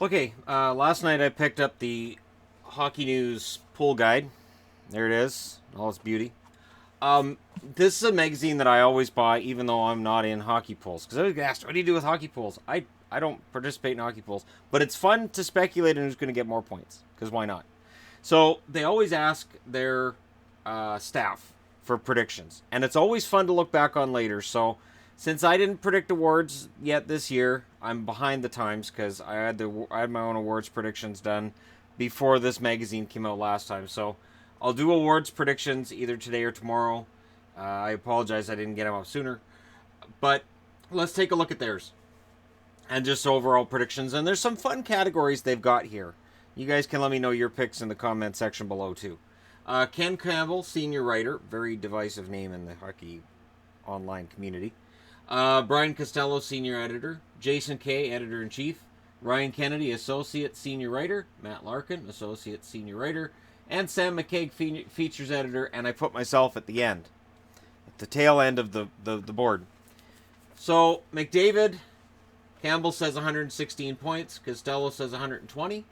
Okay, last night I picked up the Hockey News Pool Guide. There it is, all its beauty. This is a magazine that I always buy, even though I'm not in hockey pools. Because I always get asked, what do you do with hockey pools? I don't participate in hockey pools, but it's fun to speculate on who's going to get more points. Because why not? So they always ask their staff for predictions, and it's always fun to look back on later. So since I didn't predict awards yet this year, I'm behind the times because I had my own awards predictions done before this magazine came out last time. So I'll do awards predictions either today or tomorrow. I apologize I didn't get them up sooner, but let's take a look at theirs and just overall predictions. And there's some fun categories they've got here. You guys can let me know your picks in the comment section below too. Ken Campbell, senior writer, very divisive name in the hockey online community. Brian Costello, senior editor. Jason Kay, editor-in-chief. Ryan Kennedy, associate senior writer. Matt Larkin, associate senior writer. And Sam McKaig, features editor. And I put myself at the end, at the tail end of the board. So McDavid, Campbell says 116 points. Costello says 120.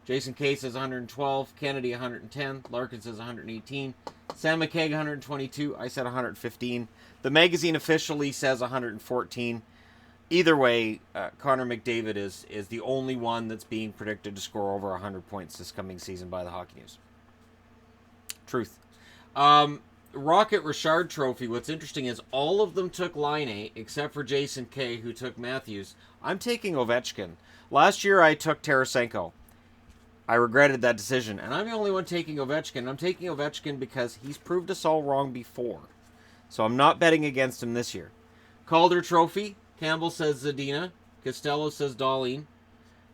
Jason Kay says 112. Kennedy 110. Larkin says 118. Sam McKaig 122. I said 115. The magazine officially says 114. Either way, Connor McDavid is the only one that's being predicted to score over 100 points this coming season by the Hockey News. Truth. Rocket Richard Trophy, what's interesting is all of them took Laine except for Jason Kay, who took Matthews. I'm taking Ovechkin. Last year I took Tarasenko. I regretted that decision, and I'm the only one taking Ovechkin. I'm taking Ovechkin because he's proved us all wrong before. So I'm not betting against him this year. Calder Trophy, Campbell says Zadina. Costello says Dahlin.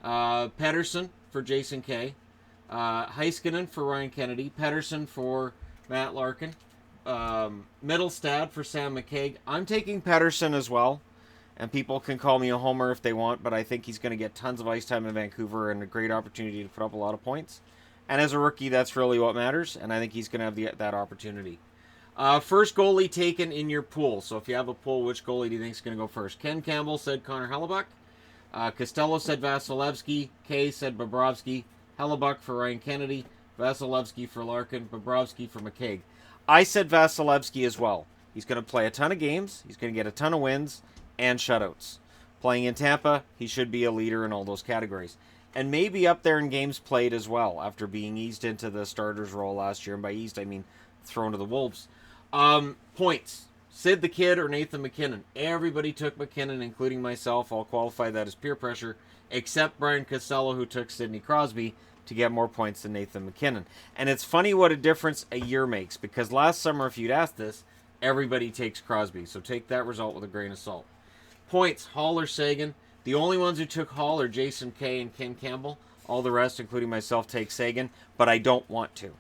Pedersen for Jason Kay. Heiskanen for Ryan Kennedy. Pedersen for Matt Larkin. Mittelstadt for Sam McKaig. I'm taking Pedersen as well. And people can call me a homer if they want, but I think he's going to get tons of ice time in Vancouver and a great opportunity to put up a lot of points. And as a rookie, that's really what matters, and I think he's going to have that opportunity. First goalie taken in your pool. So if you have a pool, which goalie do you think is going to go first? Ken Campbell said Connor Hellebuyck. Costello said Vasilevsky. Kay said Bobrovsky. Hellebuyck for Ryan Kennedy. Vasilevsky for Larkin. Bobrovsky for McKaig. I said Vasilevsky as well. He's going to play a ton of games. He's going to get a ton of wins and shutouts. Playing in Tampa, he should be a leader in all those categories. And maybe up there in games played as well, after being eased into the starter's role last year. And by eased, I mean thrown to the Wolves. Points. Sid the Kid or Nathan McKinnon. Everybody took McKinnon, including myself. I'll qualify that as peer pressure, except Brian Costello, who took Sidney Crosby to get more points than Nathan McKinnon. And it's funny what a difference a year makes, because last summer, if you'd asked this, everybody takes Crosby. So take that result with a grain of salt. Points, Hall or Sagan. The only ones who took Hall are Jason Kay and Ken Campbell. All the rest, including myself, take Sagan, but I don't want to,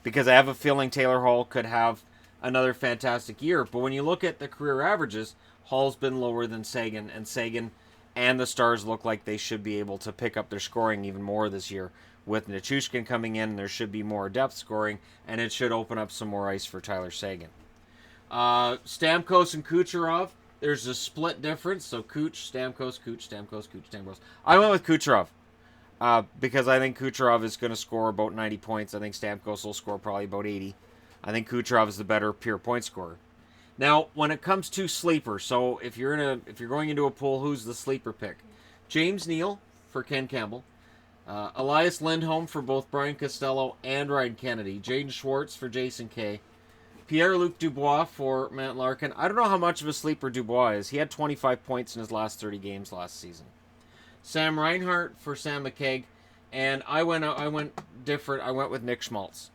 because I have a feeling Taylor Hall could have another fantastic year. But when you look at the career averages, Hall's been lower than Sagan, and Sagan and the Stars look like they should be able to pick up their scoring even more this year. With Nichushkin coming in, there should be more depth scoring, and it should open up some more ice for Tyler Sagan. Stamkos and Kucherov. There's a split difference, so Stamkos. I went with Kucherov because I think Kucherov is going to score about 90 points. I think Stamkos will score probably about 80. I think Kucherov is the better pure point scorer. Now, when it comes to sleeper, so if you're going into a pool, who's the sleeper pick? James Neal for Ken Campbell, Elias Lindholm for both Brian Costello and Ryan Kennedy, Jaden Schwartz for Jason Kay, Pierre-Luc Dubois for Matt Larkin. I don't know how much of a sleeper Dubois is. He had 25 points in his last 30 games last season. Sam Reinhart for Sam McKaig. And I went different. I went with Nick Schmaltz.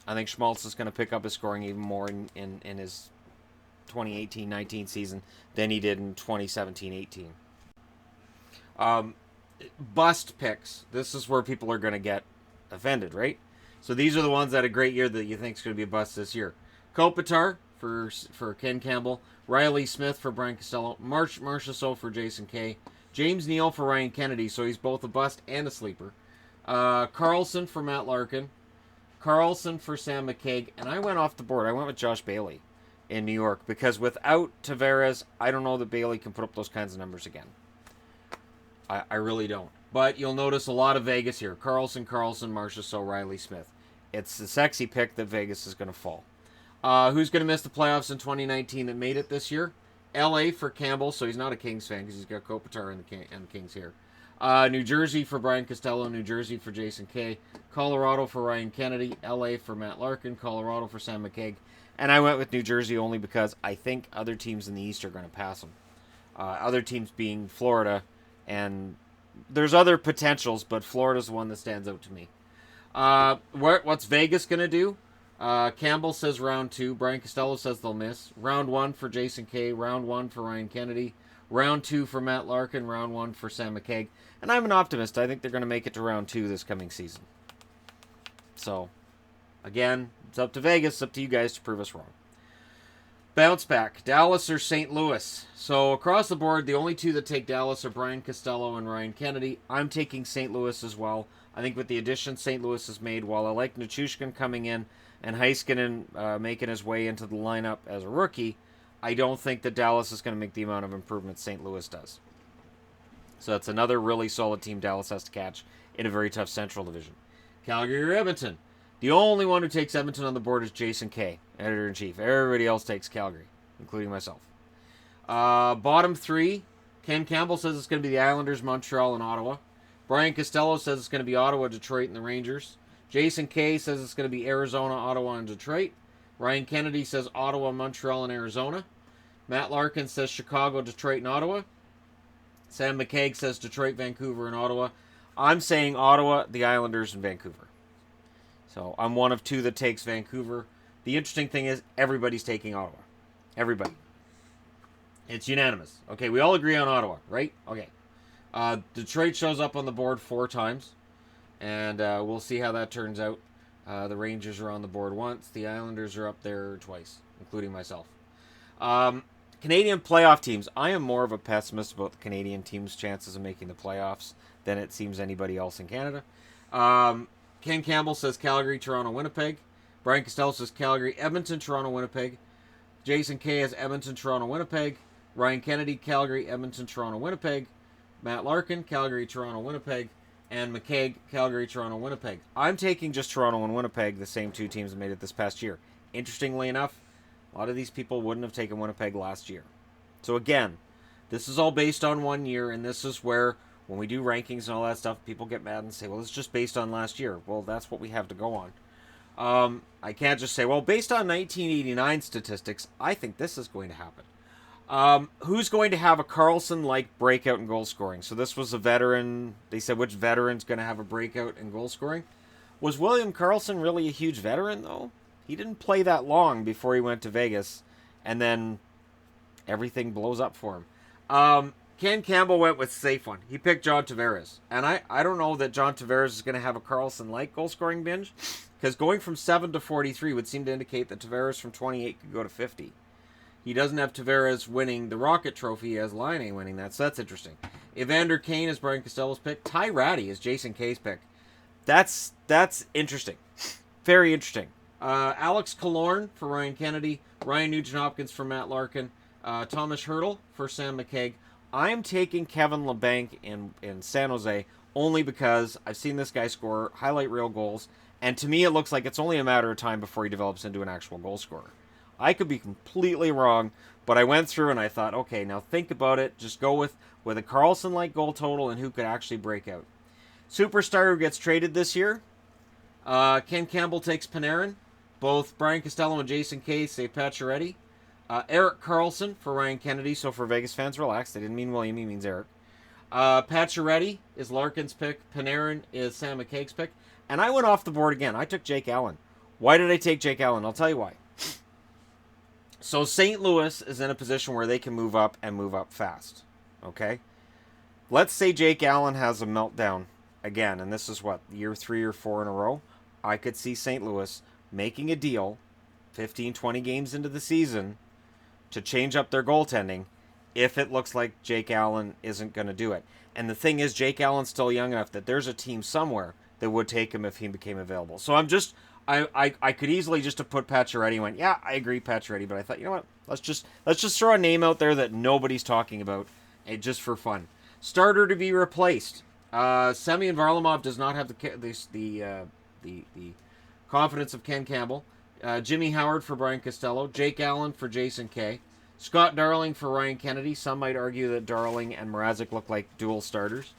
I think Schmaltz is going to pick up his scoring even more in his 2018-19 season than he did in 2017-18. Bust picks. This is where people are going to get offended, right? So these are the ones that had a great year that you think is going to be a bust this year. Kopitar for Ken Campbell, Riley Smith for Brian Costello, Marchessault for Jason Kay, James Neal for Ryan Kennedy, so he's both a bust and a sleeper. Carlson for Matt Larkin, Carlson for Sam McKaig, and I went off the board. I went with Josh Bailey in New York, because without Tavares, I don't know that Bailey can put up those kinds of numbers again. I really don't. But you'll notice a lot of Vegas here. Carlson, Marchessault, Riley Smith. It's the sexy pick that Vegas is going to fall. Who's going to miss the playoffs in 2019 that made it this year? LA for Campbell, so he's not a Kings fan because he's got Kopitar and the Kings here. New Jersey for Brian Costello, New Jersey for Jason Kay, Colorado for Ryan Kennedy, LA for Matt Larkin, Colorado for Sam McKaig. And I went with New Jersey only because I think other teams in the East are going to pass them. Other teams being Florida, and there's other potentials, but Florida's the one that stands out to me. What's Vegas going to do? Campbell says round 2. Brian Costello says they'll miss. Round 1 for Jason Kay. Round 1 for Ryan Kennedy. Round 2 for Matt Larkin. Round 1 for Sam McKaig. And I'm an optimist. I think they're going to make it to round 2 this coming season. So, again, it's up to Vegas. It's up to you guys to prove us wrong. Bounce back. Dallas or St. Louis. So, across the board, the only two that take Dallas are Brian Costello and Ryan Kennedy. I'm taking St. Louis as well. I think with the addition St. Louis has made, while I like Nichushkin coming in and Heiskanen making his way into the lineup as a rookie, I don't think that Dallas is going to make the amount of improvement St. Louis does. So that's another really solid team Dallas has to catch in a very tough Central Division. Calgary or Edmonton. The only one who takes Edmonton on the board is Jason Kay, editor-in-chief. Everybody else takes Calgary, including myself. Bottom 3, Ken Campbell says it's going to be the Islanders, Montreal, and Ottawa. Brian Costello says it's going to be Ottawa, Detroit, and the Rangers. Jason Kay says it's going to be Arizona, Ottawa, and Detroit. Ryan Kennedy says Ottawa, Montreal, and Arizona. Matt Larkin says Chicago, Detroit, and Ottawa. Sam McKaig says Detroit, Vancouver, and Ottawa. I'm saying Ottawa, the Islanders, and Vancouver. So I'm one of two that takes Vancouver. The interesting thing is everybody's taking Ottawa. Everybody. It's unanimous. Okay, we all agree on Ottawa, right? Okay. Detroit shows up on the board 4 times, and we'll see how that turns out. The Rangers are on the board once. The Islanders are up there twice, including myself. Canadian playoff teams. I am more of a pessimist about the Canadian teams' chances of making the playoffs than it seems anybody else in Canada. Ken Campbell says Calgary, Toronto, Winnipeg. Brian Costello says Calgary, Edmonton, Toronto, Winnipeg. Jason Kay has Edmonton, Toronto, Winnipeg. Ryan Kennedy, Calgary, Edmonton, Toronto, Winnipeg. Matt Larkin, Calgary, Toronto, Winnipeg. And McKaig, Calgary, Toronto, Winnipeg. I'm taking just Toronto and Winnipeg, the same 2 teams that made it this past year. Interestingly enough, a lot of these people wouldn't have taken Winnipeg last year. So again, this is all based on 1 year, and this is where, when we do rankings and all that stuff, people get mad and say, well, it's just based on last year. Well, that's what we have to go on. I can't just say, well, based on 1989 statistics, I think this is going to happen. Who's going to have a Carlson-like breakout in goal scoring? So this was a veteran. They said, which veteran's going to have a breakout in goal scoring? Was William Karlsson really a huge veteran, though? He didn't play that long before he went to Vegas, and then everything blows up for him. Ken Campbell went with safe one. He picked John Tavares. And I don't know that John Tavares is going to have a Karlsson-like goal-scoring binge, because going from 7 to 43 would seem to indicate that Tavares from 28 could go to 50. He doesn't have Tavares winning the Rocket Trophy. He has Laine winning that, so that's interesting. Evander Kane is Brian Costello's pick. Ty Ratty is Jason Kay's pick. That's interesting. Very interesting. Alex Killorn for Ryan Kennedy. Ryan Nugent-Hopkins for Matt Larkin. Thomas Hertl for Sam McKaig. I'm taking Kevin LeBanc in San Jose only because I've seen this guy score highlight reel goals, and to me it looks like it's only a matter of time before he develops into an actual goal scorer. I could be completely wrong, but I went through and I thought, okay, now think about it. Just go with a Karlsson-like goal total and who could actually break out. Superstar who gets traded this year. Ken Campbell takes Panarin. Both Brian Costello and Jason Kay say Pacioretty. Erik Karlsson for Ryan Kennedy. So for Vegas fans, relax. They didn't mean William. He means Eric. Pacioretty is Larkin's pick. Panarin is Sam McKaig's pick. And I went off the board again. I took Jake Allen. Why did I take Jake Allen? I'll tell you why. So St. Louis is in a position where they can move up and move up fast. Okay? Let's say Jake Allen has a meltdown again, and this is what, year 3 or 4 in a row? I could see St. Louis making a deal 15, 20 games into the season to change up their goaltending if it looks like Jake Allen isn't going to do it. And the thing is, Jake Allen's still young enough that there's a team somewhere that would take him if he became available. So I could easily just have put Pacioretty and went, yeah, I agree, Pacioretty, but I thought, you know what, let's just throw a name out there that nobody's talking about, just for fun. Starter to be replaced. Semyon Varlamov does not have the confidence of Ken Campbell. Jimmy Howard for Brian Costello. Jake Allen for Jason Kay. Scott Darling for Ryan Kennedy. Some might argue that Darling and Mrazek look like dual starters.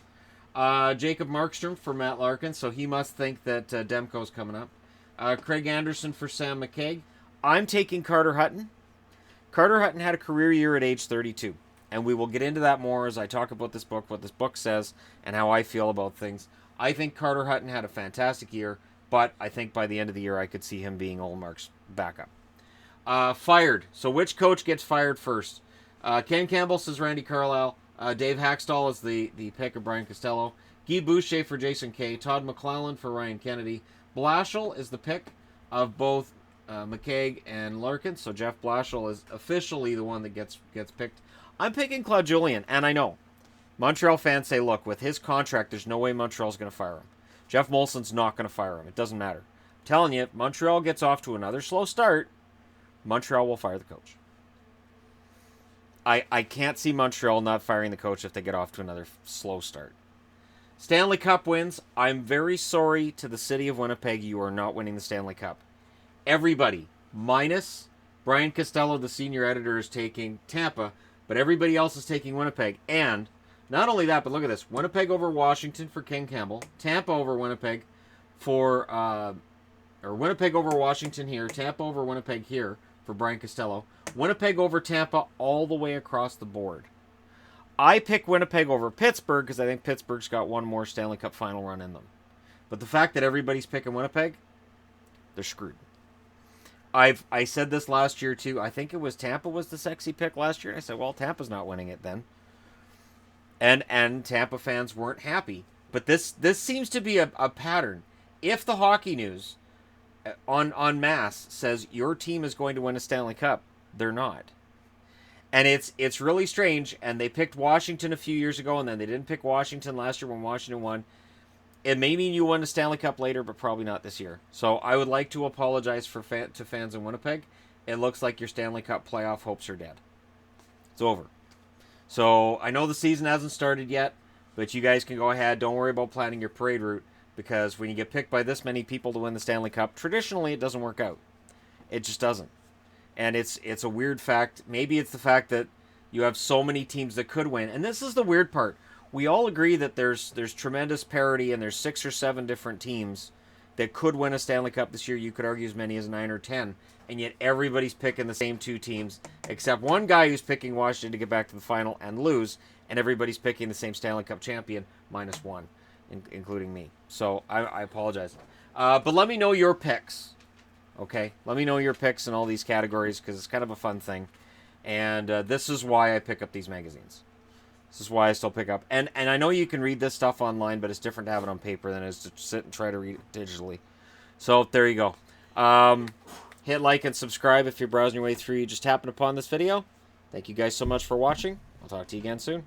Jacob Markstrom for Matt Larkin, so he must think that Demko's coming up. Craig Anderson for Sam McKaig. I'm taking Carter Hutton. Carter Hutton had a career year at age 32, and we will get into that more as I talk about this book, what this book says, and how I feel about things. I think Carter Hutton had a fantastic year, but I think by the end of the year I could see him being Olmark's backup. Fired. So which coach gets fired first? Ken Campbell says Randy Carlisle. Dave Hackstall is the pick of Brian Costello. Guy Boucher for Jason Kay. Todd McClellan for Ryan Kennedy. Blashill is the pick of both McKaig and Larkin. So Jeff Blashill is officially the one that gets picked. I'm picking Claude Julien, and I know Montreal fans say, look, with his contract, there's no way Montreal's going to fire him. Jeff Molson's not going to fire him. It doesn't matter. I'm telling you, if Montreal gets off to another slow start, Montreal will fire the coach. I can't see Montreal not firing the coach if they get off to another slow start. Stanley Cup wins. I'm very sorry to the city of Winnipeg. You are not winning the Stanley Cup. Everybody, minus Brian Costello, the senior editor, is taking Tampa, but everybody else is taking Winnipeg. And not only that, but look at this. Winnipeg over Washington for Ken Campbell. Tampa over Winnipeg for, or Winnipeg over Washington here. Tampa over Winnipeg here for Brian Costello. Winnipeg over Tampa all the way across the board. I pick Winnipeg over Pittsburgh because I think Pittsburgh's got one more Stanley Cup final run in them. But the fact that everybody's picking Winnipeg, they're screwed. I said this last year too. I think it was Tampa was the sexy pick last year. And I said, well, Tampa's not winning it then. And Tampa fans weren't happy. But this seems to be a pattern. If the Hockey News on mass says your team is going to win a Stanley Cup, they're not. And it's really strange. And they picked Washington a few years ago, and then they didn't pick Washington last year when Washington won. It may mean you win a Stanley Cup later, but probably not this year. So I would like to apologize to fans in Winnipeg. It looks like your Stanley Cup playoff hopes are dead. It's over. So I know the season hasn't started yet, but you guys can go ahead. Don't worry about planning your parade route, because when you get picked by this many people to win the Stanley Cup, traditionally it doesn't work out. It just doesn't. And it's a weird fact. Maybe it's the fact that you have so many teams that could win. And this is the weird part. We all agree that there's tremendous parity and there's 6 or 7 different teams that could win a Stanley Cup this year. You could argue as many as 9 or 10. And yet everybody's picking the same 2 teams, except one guy who's picking Washington to get back to the final and lose. And everybody's picking the same Stanley Cup champion, minus 1, including me. So I apologize. But let me know your picks. Okay? Let me know your picks in all these categories, because it's kind of a fun thing. And this is why I pick up these magazines. This is why I still pick up. And I know you can read this stuff online, but it's different to have it on paper than it is to sit and try to read it digitally. So there you go. Hit like and subscribe if you're browsing your way through. You just happened upon this video. Thank you guys so much for watching. I'll talk to you again soon.